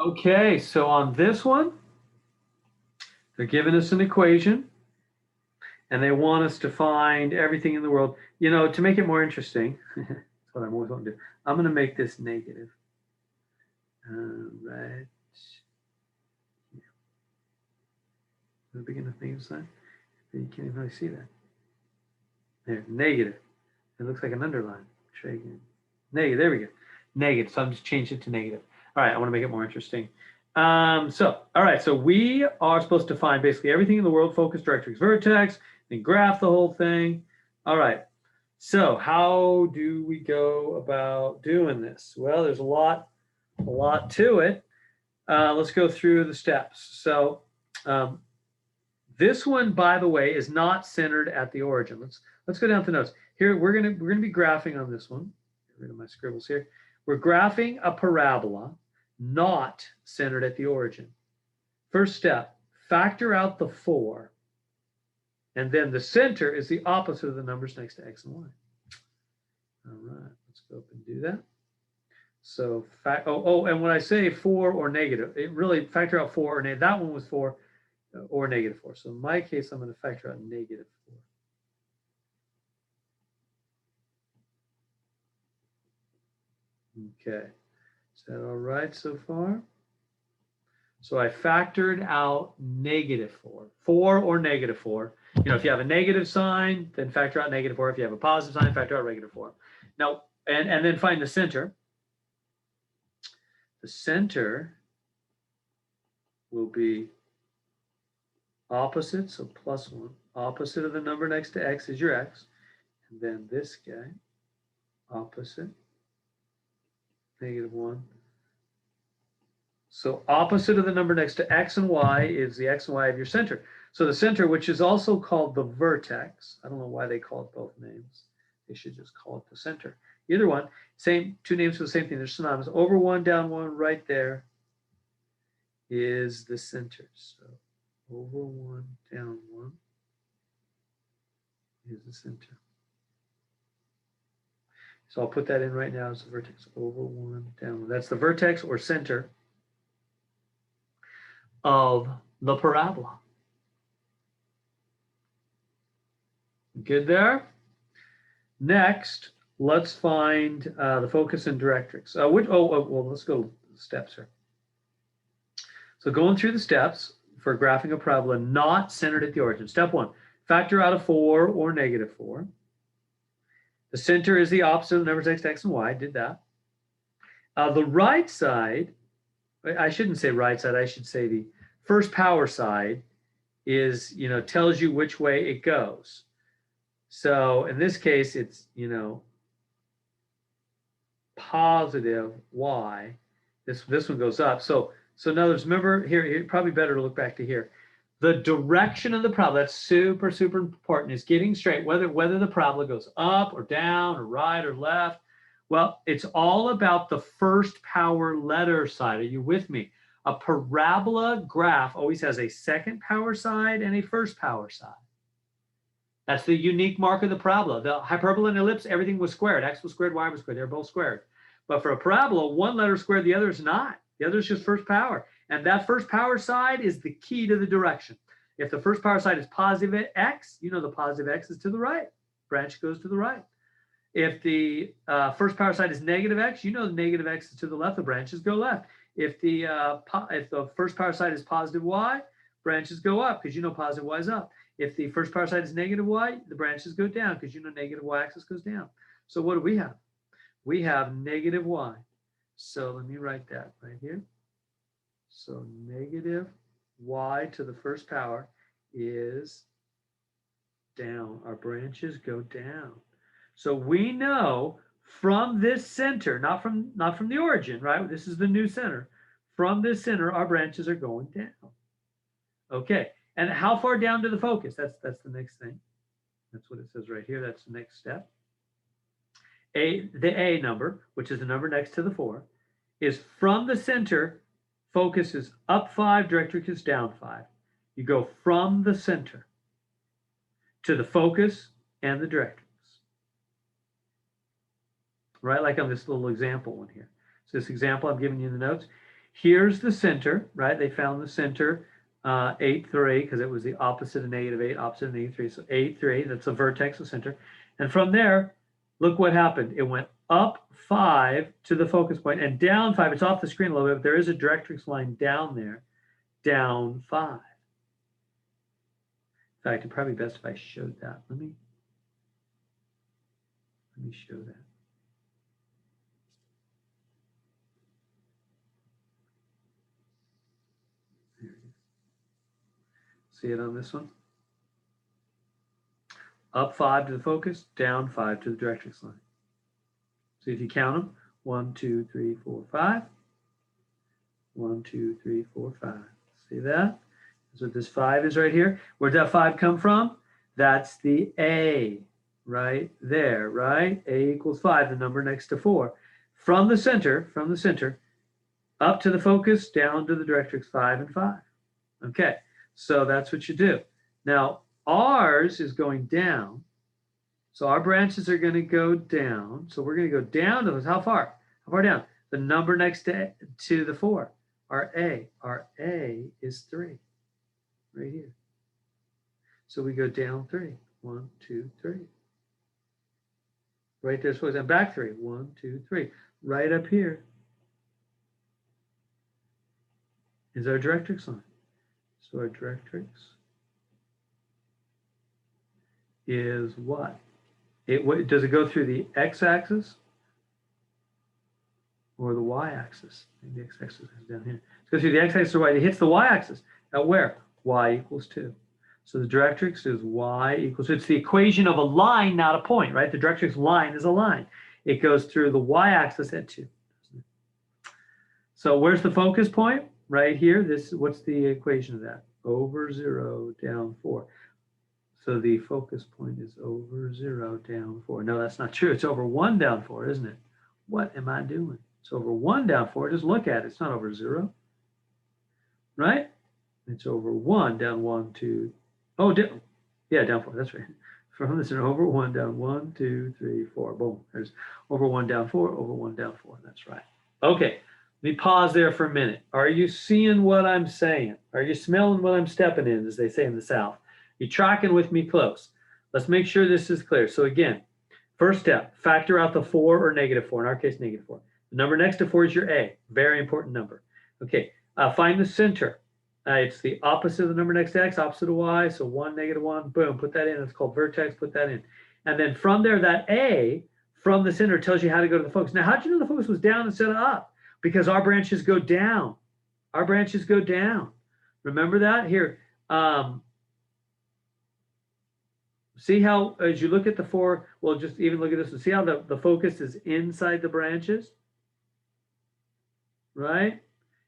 Okay, so on this one, they're giving us an equation and they want us to find everything in the world. You know, to make it more interesting, that's what I'm always wanting to do. I'm going to make this negative. Right. The beginning of negative sign. You can't even really see that. There, negative. It looks like an underline. Try again. Negative. There we go. Negative. So I'm just changing it to negative. All right. I want to make it more interesting. All right. So we are supposed to find basically everything in the world, focus, directrix, vertex, then graph the whole thing. All right. So how do we go about doing this? Well, there's a lot to it. Let's go through the steps. So this one, by the way, is not centered at the origin. Let's go down to notes. Here we're gonna be graphing on this one. Get rid of my scribbles here. We're graphing a parabola not centered at the origin. First step, factor out the 4. And then the center is the opposite of the numbers next to x and y. All right, let's go up and do that. So, and when I say 4 or negative, it really factor out 4 or negative. That one was 4 or negative 4. So in my case, I'm going to factor out negative 4. Okay, is that all right so far? So I factored out negative 4, 4 or negative 4. You know, if you have a negative sign, then factor out negative 4. If you have a positive sign, factor out negative 4. Now, and then find the center. The center will be opposite, so +1. Opposite of the number next to x is your x. And then this guy, opposite, -1. So opposite of the number next to x and y is the x and y of your center. So the center, which is also called the vertex, I don't know why they call it both names. They should just call it the center. Either one, same, two names for the same thing. They're synonymous. Over 1, down 1, right there is the center. So over 1, down 1 is the center. So I'll put that in right now as the vertex. Over 1, down 1. That's the vertex or center of the parabola. Good there? Next, let's find the focus and directrix. Well, let's go steps here. So going through the steps for graphing a parabola not centered at the origin. Step 1, factor out a 4 or negative 4. The center is the opposite of the numbers x and y. Did that. The right side, I shouldn't say right side, I should say the first power side is, tells you which way it goes. So in this case, it's, positive y. This one goes up. So in other words, remember here, probably better to look back to here. The direction of the parabola, that's super important, is getting straight, whether the parabola goes up or down or right or left. Well, it's all about the first power letter side. Are you with me? A parabola graph always has a second power side and a first power side. That's the unique mark of the parabola. The hyperbola and ellipse, everything was squared. X was squared, y was squared. They're both squared. But for a parabola, one letter is squared, the other is not. The other is just first power. And that first power side is the key to the direction. If the first power side is positive x, the positive x is to the right. Branch goes to the right. If the first power side is negative x, the negative x is to the left. The branches go left. If the first power side is positive y, branches go up because positive y is up. If the first power side is negative y, the branches go down because negative y-axis goes down. So what do we have? We have negative y. So let me write that right here. So negative y to the first power is down. Our branches go down. So we know from this center, not from the origin, right? This is the new center. From this center, our branches are going down. Okay. And how far down to the focus? That's the next thing. That's what it says right here. That's the next step. The A number, which is the number next to the 4, is from the center. Focus is up 5, directrix is down 5. You go from the center to the focus and the directrix. Right, like on this little example one here. So this example I'm giving you in the notes. here's the center, right? They found the center, 8.3, because it was the opposite of -8, opposite of -3. So 8.3, that's the vertex, the center. And from there, look what happened. It went up 5 to the focus point and down 5. It's off the screen a little bit, but there is a directrix line down there, down 5. In fact, it'd probably be best if I showed that. Let me show that. There it is. See it on this one? Up 5 to the focus, down 5 to the directrix line. So if you count them, 1, 2, 3, 4, 5. 1, 2, 3, 4, 5. See that? So this 5 is right here. Where'd that 5 come from? That's the A right there, right? A equals 5, the number next to 4. From the center, up to the focus, down to the directrix, 5 and 5. Okay, so that's what you do. Now, ours is going down. So our branches are going to go down. So we're going to go down to this. How far? How far down? The number next to the 4. Our A is 3. Right here. So we go down 3. 1, 2, 3. Right there, and back 3. 1, 2, 3. Right up here is our directrix line. So our directrix is what? Does it go through the x-axis or the y-axis? Maybe the x-axis is down here. It goes through the x-axis or y. It hits the y-axis. At where? Y equals 2. So the directrix is y equals 2. It's the equation of a line, not a point, right? The directrix line is a line. It goes through the y-axis at 2. So where's the focus point? Right here. What's the equation of that? Over 0, down 4. So the focus point is over 0, down 4. No, that's not true. It's over 1, down 4, isn't it? What am I doing? It's over 1, down 4. Just look at it. It's not over 0. Right? It's over 1, down 1, 2. Oh, yeah, down 4. That's right. From this over 1, down 1, 2, 3, 4. Boom. There's over 1, down 4, over 1, down 4. That's right. Okay. Let me pause there for a minute. Are you seeing what I'm saying? Are you smelling what I'm stepping in, as they say in the South? You're tracking with me close. Let's make sure this is clear. So again, first step, factor out the 4 or -4. In our case, -4. The number next to 4 is your A. Very important number. Okay. Find the center. It's the opposite of the number next to x, opposite of y. So 1, -1, boom, put that in. It's called vertex, put that in. And then from there, that A from the center tells you how to go to the focus. Now, how'd you know the focus was down instead of up? Because our branches go down. Our branches go down. Remember that? Here. See how, as you look at the 4, well, just even look at this and see how the focus is inside the branches? Right?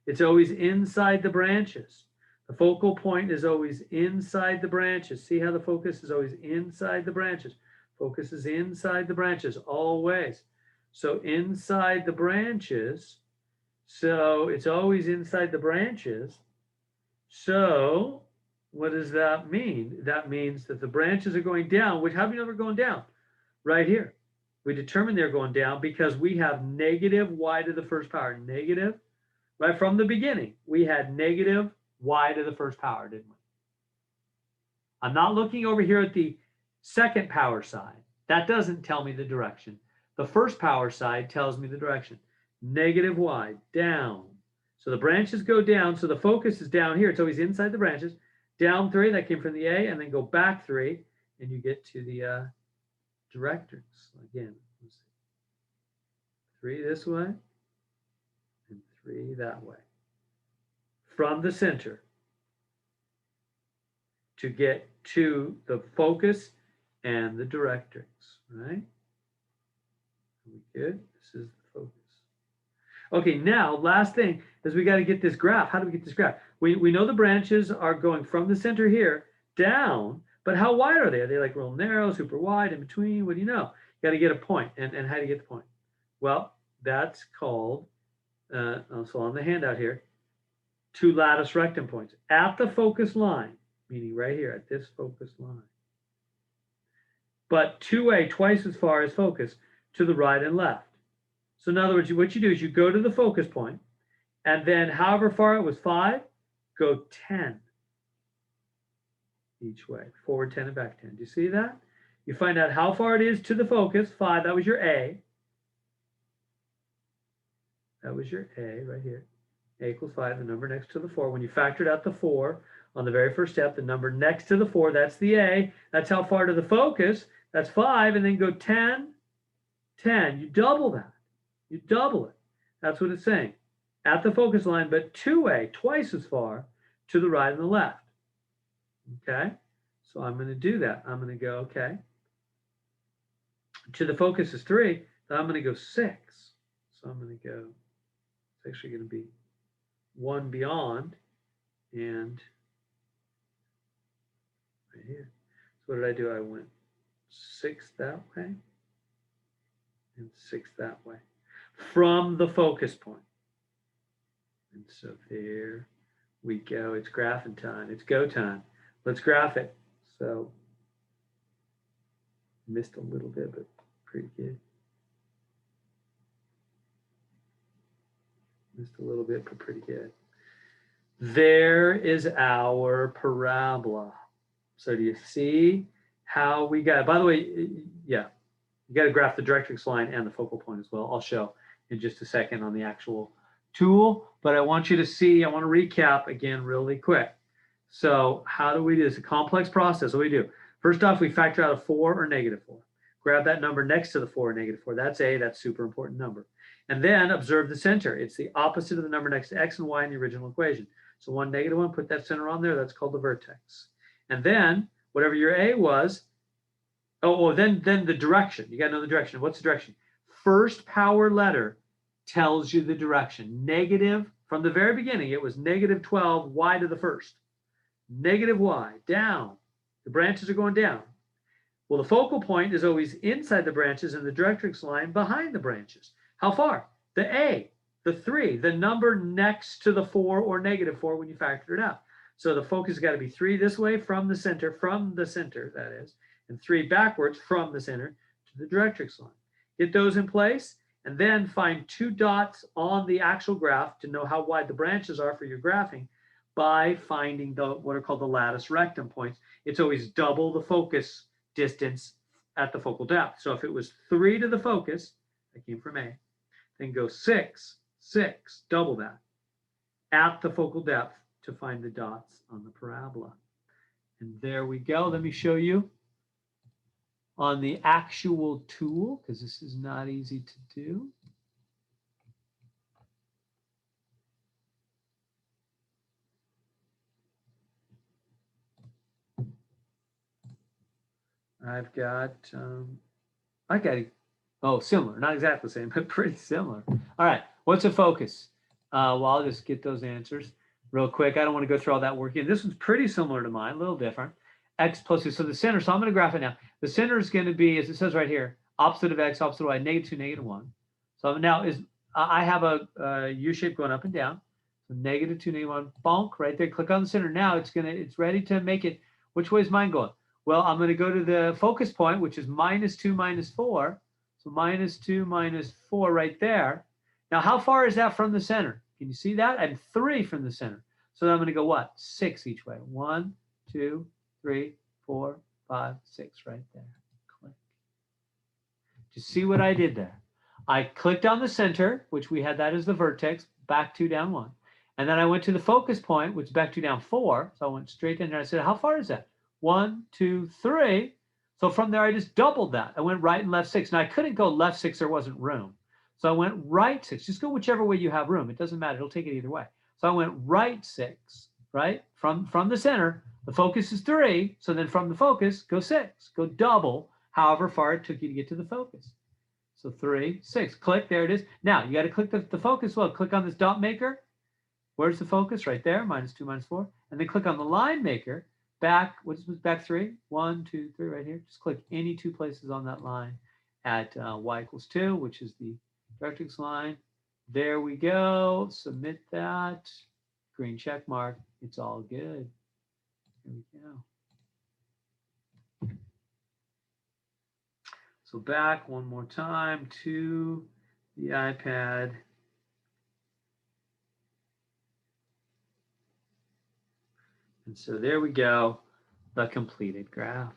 It's always inside the branches. The focal point is always inside the branches. See how the focus is always inside the branches. Focus is inside the branches, always. So inside the branches, so it's always inside the branches. So what does that mean? That means that the branches are going down, which, how do you know they're going down? Right here. We determine they're going down because we have negative y to the first power. Negative. Right from the beginning, we had negative y to the first power, didn't we? I'm not looking over here at the second power side. That doesn't tell me the direction. The first power side tells me the direction. Negative y, down. So the branches go down, so the focus is down here. It's always inside the branches. Down 3, that came from the A, and then go back 3, and you get to the directrix. Again, 3 this way. 3 that way. From the center to get to the focus and the directrix, right? Are we good? This is the focus. Okay, now last thing is we got to get this graph. How do we get this graph? We know the branches are going from the center here down, but how wide are they? Are they like real narrow, super wide, in between? What do you know? You got to get a point. And how do you get the point? Well, that's called so on the handout here, 2 lattice rectum points at the focus line, meaning right here at this focus line. But 2A, twice as far as focus, to the right and left. So in other words, what you do is you go to the focus point And then however far it was 5, go 10 each way. Forward 10 and back 10. Do you see that? You find out how far it is to the focus, 5, that was your A. That was your A right here. A equals 5, the number next to the 4. When you factored out the 4 on the very first step, the number next to the 4, that's the A. That's how far to the focus. That's 5, and then go 10, 10. You double that. You double it. That's what it's saying. At the focus line, but 2A, twice as far to the right and the left. Okay? So I'm going to do that. I'm going to go, okay. To the focus is 3, then I'm going to go 6. So I'm going to go, it's actually going to be 1 beyond, and right here. So what did I do? I went 6 that way and 6 that way from the focus point. And so there we go. It's graphing time. It's go time. Let's graph it. So missed a little bit, but pretty good. Missed a little bit, but pretty good. There is our parabola. So do you see how we got it? By the way, yeah, you got to graph the directrix line and the focal point as well. I'll show in just a second on the actual tool, but I want you to see, I want to recap again really quick. So how do we do this? A complex process. What do we do? First off, we factor out a 4 or -4. Grab that number next to the 4 or -4. That's A, that's super important number. And then observe the center. It's the opposite of the number next to x and y in the original equation. So 1, -1, put that center on there. That's called the vertex. And then whatever your A was, then the direction. You got to know the direction. What's the direction? First power letter tells you the direction. Negative, from the very beginning, it was -12 y to the first. Negative y, down. The branches are going down. Well, the focal point is always inside the branches and the directrix line behind the branches. How far? The A, the 3, the number next to the 4 or -4 when you factor it out. So the focus has got to be 3 this way from the center, that is, and 3 backwards from the center to the directrix line. Get those in place, and then find 2 dots on the actual graph to know how wide the branches are for your graphing by finding what are called the lattice rectum points. It's always double the focus distance at the focal depth. So if it was 3 to the focus, that came from A, then go 6, 6, double that, at the focal depth to find the dots on the parabola. And there we go. Let me show you on the actual tool, because this is not easy to do. I've got, similar, not exactly the same, but pretty similar. All right, what's a focus? Well, I'll just get those answers real quick. I don't want to go through all that work again. This one's pretty similar to mine, a little different. X plus 2, so the center, so I'm going to graph it now. The center is going to be, as it says right here, opposite of x, opposite of y, -2, -1. So now I have a U shape going up and down. So -2, -1, bonk, right there. Click on the center. Now it's ready to make it. Which way is mine going? Well, I'm going to go to the focus point, which is -2, -4. So -2, -4 right there. Now, how far is that from the center? Can you see that? I'm 3 from the center. So I'm going to go what? 6 each way. 1, 2, 3, 4, 5, 6 right there. Click. Do you see what I did there? I clicked on the center, which we had that as the vertex, back 2, down 1. And then I went to the focus point, which is back 2, down 4. So I went straight in there. I said, how far is that? 1, 2, 3. So from there, I just doubled that. I went right and left 6. Now, I couldn't go left 6. There wasn't room. So I went right 6. Just go whichever way you have room. It doesn't matter. It'll take it either way. So I went right 6, right? From the center. The focus is 3. So then from the focus, go 6. Go double however far it took you to get to the focus. So 3, 6. Click. There it is. Now, you got to click the focus. Well, click on this dot maker. Where's the focus? Right there. -2, -4. And then click on the line maker. Back, what is back 3? 1, 2, 3 right here. Just click any 2 places on that line at y = 2, which is the directrix line. There we go. Submit that. Green check mark. It's all good. Here we go. So back one more time to the iPad. And so there we go, the completed graph.